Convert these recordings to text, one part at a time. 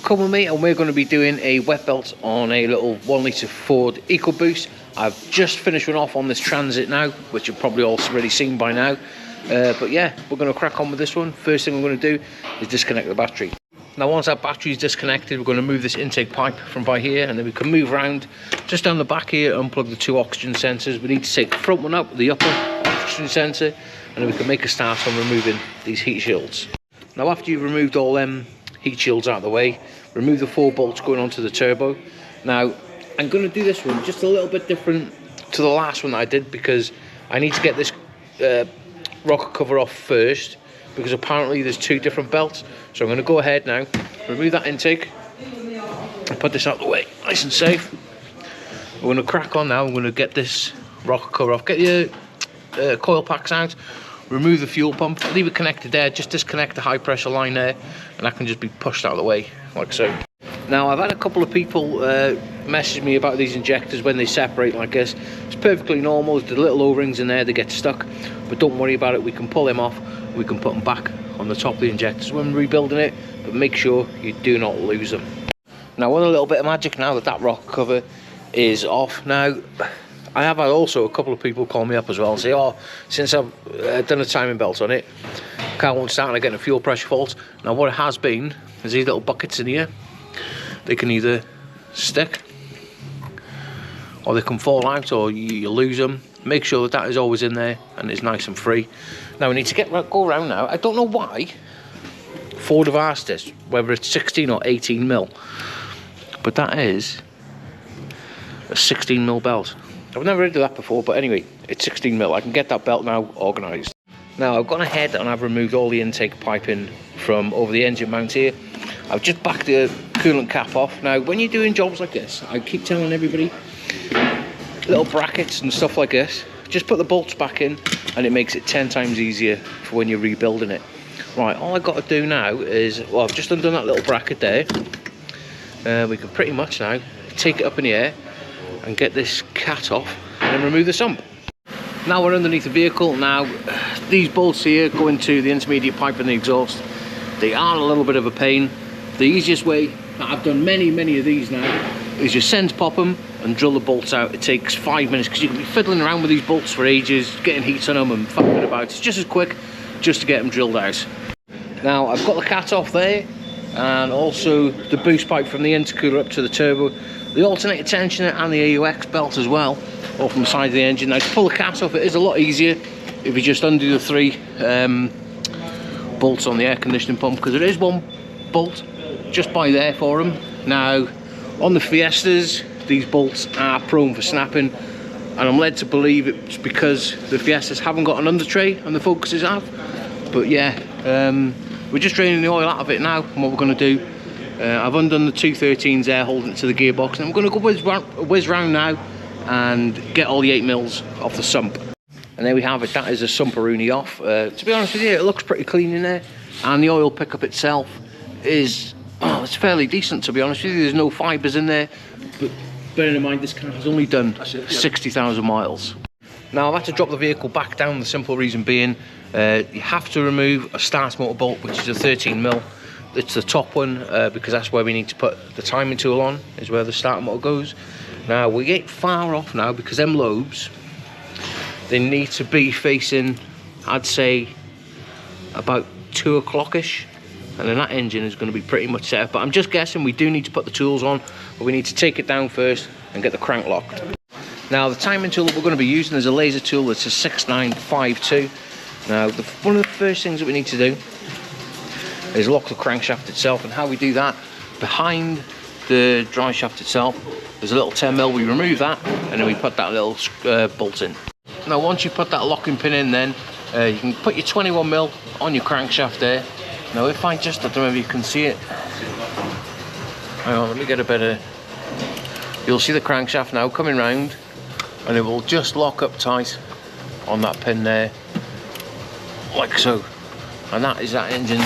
come with me and we're going to be doing a wet belt on a little 1 litre Ford EcoBoost. I've just finished one off on this Transit now, which you've probably all already seen by now. But yeah, we're going to crack on with this one. First thing we're going to do is disconnect the battery. Now once that battery is disconnected, we're going to move this intake pipe from by here, and then we can move around just down the back here, unplug the 2 oxygen sensors. We need to take the front one up, the upper oxygen sensor, and then we can make a start on removing these heat shields. Now after you've removed all them heat shields out of the way, remove the 4 bolts going onto the turbo. Now I'm going to do this one just a little bit different to the last one that I did, because I need to get this rocker cover off first, because apparently there's 2 different belts. So I'm going to go ahead now, remove that intake and put this out of the way nice and safe. We're going to crack on now. I'm going to get this rocker cover off, get your coil packs out, remove the fuel pump, leave it connected there, just disconnect the high pressure line there, and that can just be pushed out of the way like so. Now I've had a couple of people message me about these injectors when they separate like this. It's perfectly normal. There's the little O-rings in there, they get stuck, but don't worry about it. We can pull them off, we can put them back on the top of the injectors when rebuilding it, but make sure you do not lose them. Now with a little bit of magic, now that that rocker cover is off, now I have had also a couple of people call me up as well and say, oh, since I've done a timing belt on it, car won't start and I'm getting a fuel pressure fault. Now what it has been is these little buckets in here. They can either stick or they can fall out, or you lose them. Make sure that that is always in there and it's nice and free. Now we need to go around now. I don't know why Ford have asked this, whether it's 16 or 18 mil, but that is a 16 mil belt. I've never heard of that before, but anyway, it's 16 mil. I can get that belt now organised. Now I've gone ahead and I've removed all the intake piping from over the engine mount here. I've just backed the coolant cap off. Now when you're doing jobs like this, I keep telling everybody, little brackets and stuff like this, just put the bolts back in and it makes it 10 times easier for when you're rebuilding it. Right, all I've got to do now is, well, I've just undone that little bracket there. We can pretty much now take it up in the air and get this cat off and then remove the sump. Now we're underneath the vehicle. Now these bolts here go into the intermediate pipe and the exhaust. They are a little bit of a pain. The easiest way, I've done many of these now, is you send pop them and drill the bolts out. It takes 5 minutes, because you can be fiddling around with these bolts for ages, getting heat on them and faffing about. It's just as quick just to get them drilled out. Now I've got the cat off there, and also the boost pipe from the intercooler up to the turbo, the alternator tensioner and the AUX belt as well, off from the side of the engine. Now to pull the cat off, it is a lot easier if you just undo the 3 bolts on the air conditioning pump, because there is 1 bolt just by there for them. Now on the Fiestas, these bolts are prone for snapping, and I'm led to believe it's because the Fiestas haven't got an under tray and the Focuses have. But yeah, we're just draining the oil out of it now, and what we're going to do, I've undone the 213s there holding it to the gearbox, and I'm going to go whiz round now and get all the 8 mils off the sump. And there we have it. That is a Sumperoonie off. To be honest with you, it looks pretty clean in there, and the oil pickup itself is, oh, it's fairly decent, to be honest with you. There's no fibres in there, but bearing in mind this car has only done 60,000 miles. Now I've had to drop the vehicle back down, the simple reason being you have to remove a start motor bolt, which is a 13 mil. It's the top one, because that's where we need to put the timing tool on, is where the starter motor goes. Now we get far off now, because them lobes, they need to be facing, I'd say, about 2 o'clock-ish, and then that engine is going to be pretty much set up. But I'm just guessing we do need to put the tools on, but we need to take it down first and get the crank locked. Now the timing tool that we're going to be using is a laser tool. That's a 6952. Now one of the first things that we need to do is lock the crankshaft itself, and how we do that, behind the drive shaft itself there's a little 10 mil. We remove that and then we put that little bolt in. Now once you put that locking pin in, then you can put your 21 mil on your crankshaft there. Now if I just, I don't know if you can see it, hang on, let me get a better, you'll see the crankshaft now coming round, and it will just lock up tight on that pin there, like so, and that is that engine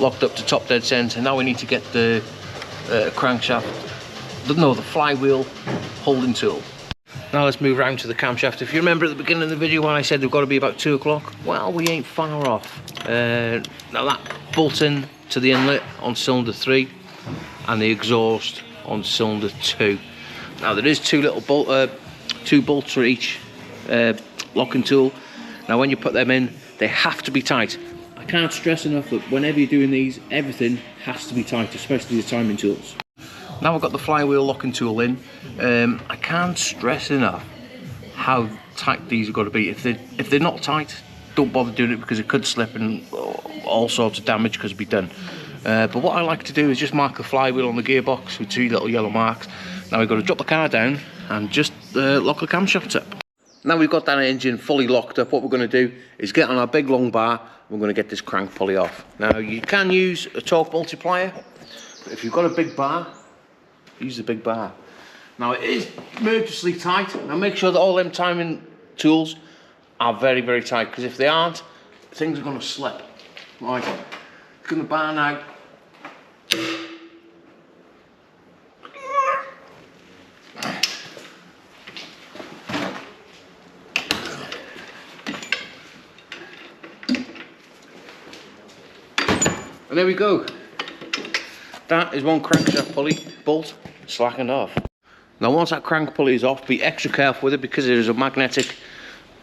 locked up to top dead centre. Now we need to get the crankshaft, no, the flywheel holding tool. Now let's move around to the camshaft. If you remember at the beginning of the video when I said they've got to be about 2 o'clock, well, we ain't far off. Now that bolts in to the inlet on cylinder 3, and the exhaust on cylinder 2. Now there is two bolts for each locking tool. Now when you put them in, they have to be tight. I can't stress enough that whenever you're doing these, everything has to be tight, especially the timing tools. Now I've got the flywheel locking tool in. I can't stress enough how tight these have got to be. If they're not tight, don't bother doing it, because it could slip and all sorts of damage could be done. But what I like to do is just mark the flywheel on the gearbox with 2 little yellow marks. Now we've got to drop the car down and just lock the camshafts up. Now we've got that engine fully locked up, what we're going to do is get on our big long bar. We're going to get this crank pulley off. Now you can use a torque multiplier, but if you've got a big bar, use the big bar. Now it is murderously tight. Now make sure that all them timing tools are very, very tight, because if they aren't, things are going to slip. Right, look in the bar now. And there we go. That is one crankshaft pulley bolt slackened off. Now once that crank pulley is off, be extra careful with it, because there is a magnetic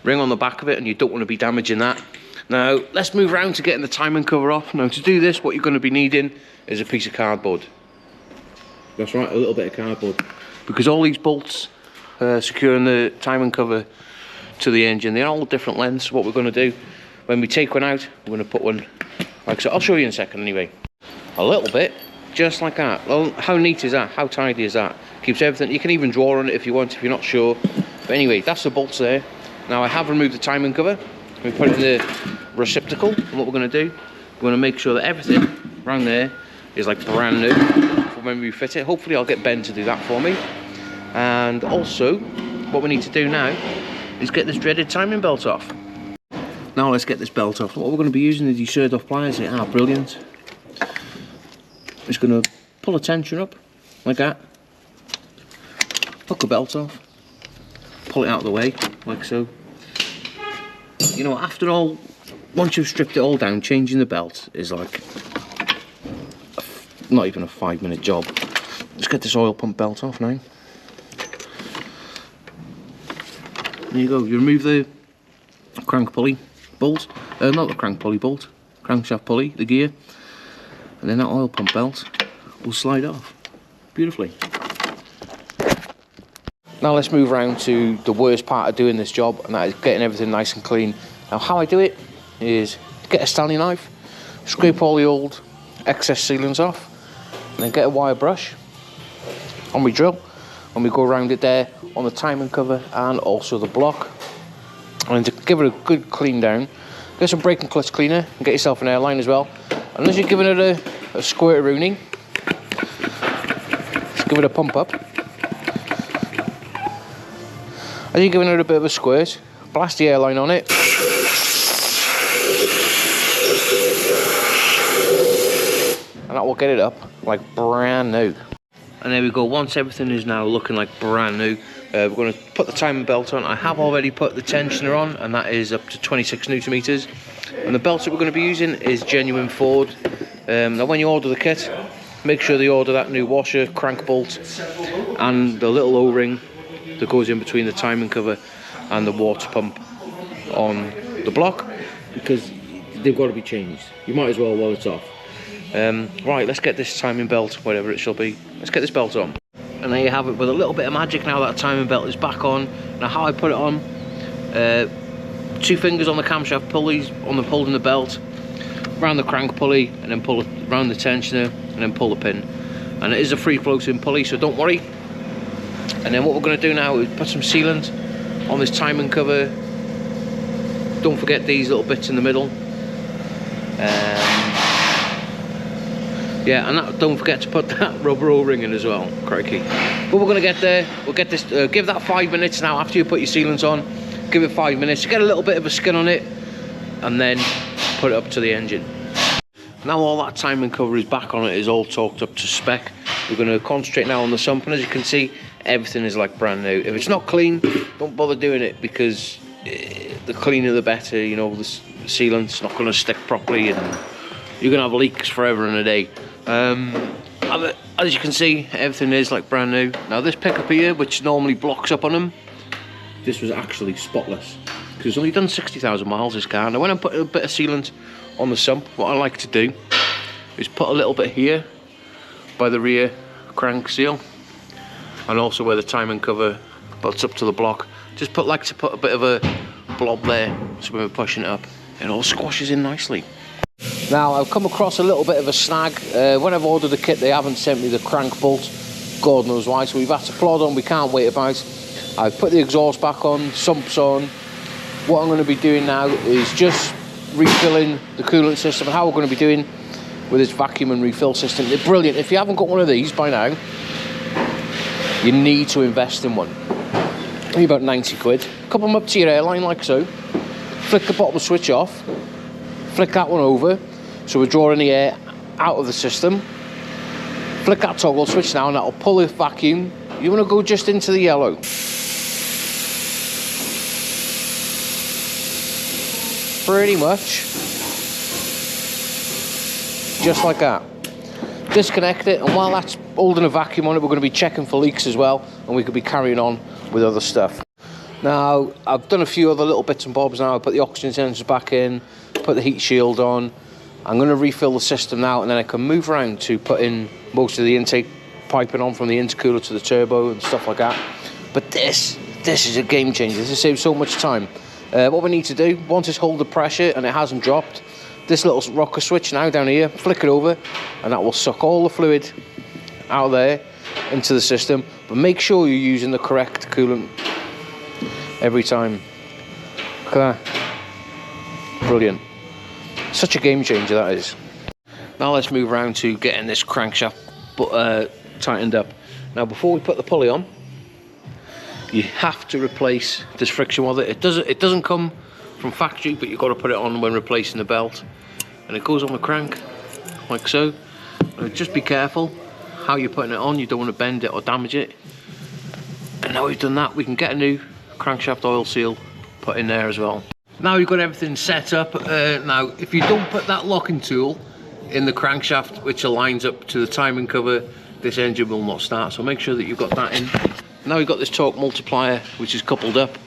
ring on the back of it and you don't want to be damaging that. Now let's move around to getting the timing cover off. Now to do this, what you're going to be needing is a piece of cardboard. That's right, a little bit of cardboard, because all these bolts securing the timing cover to the engine, they're all different lengths. What we're going to do when we take one out, we're going to put one like so. I'll show you in a second anyway. A little bit, just like that. Well, how neat is that? How tidy is that? Keeps everything. You can even draw on it if you want, if you're not sure. But anyway, that's the bolts there. Now I have removed the timing cover. We put it in the receptacle, and what we're going to do, we're going to make sure that everything around there is like brand new for when we fit it. Hopefully I'll get Ben to do that for me. And also, what we need to do now is get this dreaded timing belt off. Now let's get this belt off. What we're going to be using is these sawed off pliers. They are brilliant. Just going to pull the tension up like that, hook the belt off, pull it out of the way like so. You know, after all, once you've stripped it all down, changing the belt is like not even a 5-minute job. Let's get this oil pump belt off now. There you go. You remove the crank pulley bolt, not the crank pulley bolt, crankshaft pulley, the gear, and then that oil pump belt will slide off beautifully. Now let's move around to the worst part of doing this job, and that is getting everything nice and clean. Now how I do it is get a Stanley knife, scrape all the old excess sealants off, and then get a wire brush on my drill, and we go around it there on the timing cover and also the block. And to give it a good clean down, get some brake and clutch cleaner and get yourself an airline as well. And as you're giving it a squirterooning, just give it a pump up. As you're giving it a bit of a squirt, blast the airline on it. And that will get it up like brand new. And there we go. Once everything is now looking like brand new, we're going to put the timing belt on. I have already put the tensioner on, and that is up to 26 Newton meters. And the belt that we're going to be using is genuine Ford. Now when you order the kit, make sure you order that new washer, crank bolt, and the little O-ring that goes in between the timing cover and the water pump on the block, because they've got to be changed. You might as well while it's off. Right, let's get this timing belt, whatever it shall be. Let's get this belt on. And there you have it, with a little bit of magic. Now that timing belt is back on. Now how I put it on, 2 fingers on the camshaft pulleys, on the holding the belt, round the crank pulley, and then pull it round the tensioner, and then pull the pin. And it is a free floating pulley, so don't worry. And then what we're going to do now is put some sealant on this timing cover. Don't forget these little bits in the middle. Yeah, and don't forget to put that rubber O-ring in as well, crikey. But we're going to get there. We'll get this, give that 5 minutes now after you put your sealants on. Give it 5 minutes to get a little bit of a skin on it, and then put it up to the engine. Now all that timing cover is back on it, is all torqued up to spec. We're going to concentrate now on the sump, and as you can see, everything is like brand new. If it's not clean, don't bother doing it, because the cleaner the better. You know, the sealant's not going to stick properly, and you're going to have leaks forever and a day. as you can see, everything is like brand new. Now this pickup here, which normally blocks up on them, this was actually spotless because it's only done 60,000 miles, this car. Now when I put a bit of sealant on the sump, what I like to do is put a little bit here by the rear crank seal, and also where the timing cover butts up to the block. Just put a bit of a blob there, so when we're pushing it up, it all squashes in nicely. Now I've come across a little bit of a snag. When I've ordered the kit, they haven't sent me the crank bolt, God knows why, so we've had to plod on, we can't wait about. I've put the exhaust back on, sumps on. What I'm going to be doing now is just refilling the coolant system, and how we're going to be doing with this vacuum and refill system. They're brilliant. If you haven't got one of these by now, you need to invest in one. Only about 90 quid. Couple them up to your airline like so. Flick the bottom switch off. Flick that one over, so we're drawing the air out of the system. Flick that toggle switch now, and that'll pull the vacuum. You want to go just into the yellow. Pretty much. Just like that. Disconnect it, and while that's holding a vacuum on it, we're going to be checking for leaks as well, and we could be carrying on with other stuff. Now, I've done a few other little bits and bobs now. I put the oxygen sensors back in, put the heat shield on. I'm going to refill the system now, and then I can move around to put in most of the intake piping on from the intercooler to the turbo and stuff like that. But this is a game changer. This saves so much time. What we need to do, once it's hold the pressure and it hasn't dropped, this little rocker switch now down here, flick it over, and that will suck all the fluid out of there into the system. But make sure you're using the correct coolant every time. Look at that. Brilliant. Such a game changer that is. Now let's move around to getting this crankshaft tightened up. Now before we put the pulley on, you have to replace this friction welder. It doesn't come from factory, but you've got to put it on when replacing the belt, and it goes on the crank like so. Now just be careful how you're putting it on. You don't want to bend it or damage it. And now we've done that, we can get a new crankshaft oil seal put in there as well. Now we've got everything set up. Now if you don't put that locking tool in the crankshaft, which aligns up to the timing cover, this engine will not start. So make sure that you've got that in. Now we've got this torque multiplier which is coupled up.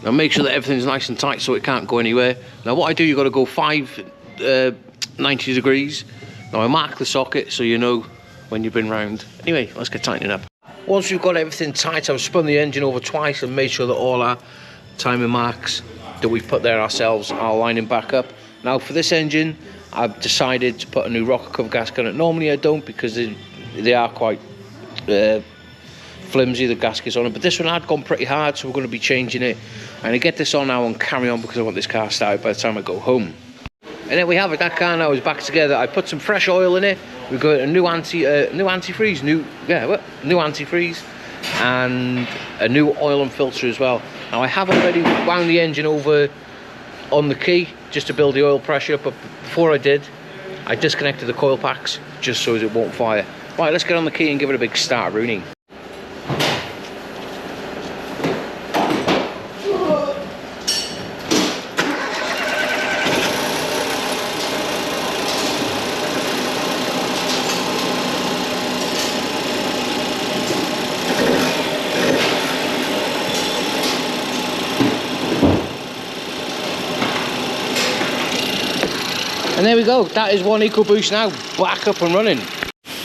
Now make sure that everything's nice and tight so it can't go anywhere. Now what I do, you've got to go 90 degrees. Now I mark the socket so you know when you've been round. Anyway, let's get tightening up. Once we've got everything tight, I've spun the engine over twice and made sure that all our timing marks that we've put there ourselves are lining back up. Now for this engine, I've decided to put a new rocker cover gasket on it. Normally I don't, because they are quite flimsy, the gaskets on it, but this one had gone pretty hard, so we're going to be changing it. And I get this on now and carry on, because I want this car started by the time I go home. And there we have it, that car now is back together. I put some fresh oil in it. We've got a new antifreeze, new antifreeze, and a new oil and filter as well. Now I have already wound the engine over on the key just to build the oil pressure up, but before I did, I disconnected the coil packs just so it won't fire. Right, let's get on the key and give it a big start, Rooney. And there we go, that is one EcoBoost now back up and running.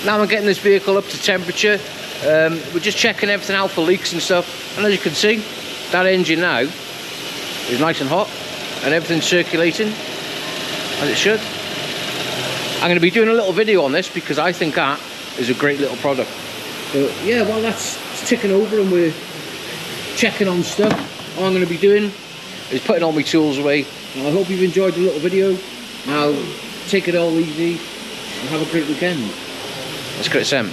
Now I'm getting this vehicle up to temperature. We're just checking everything out for leaks and stuff. And as you can see, that engine now is nice and hot and everything's circulating as it should. I'm going to be doing a little video on this because I think that is a great little product. So yeah, while that's ticking over and we're checking on stuff, all I'm going to be doing is putting all my tools away. And I hope you've enjoyed the little video. Now, take it all easy and have a great weekend. Let's go to Sam.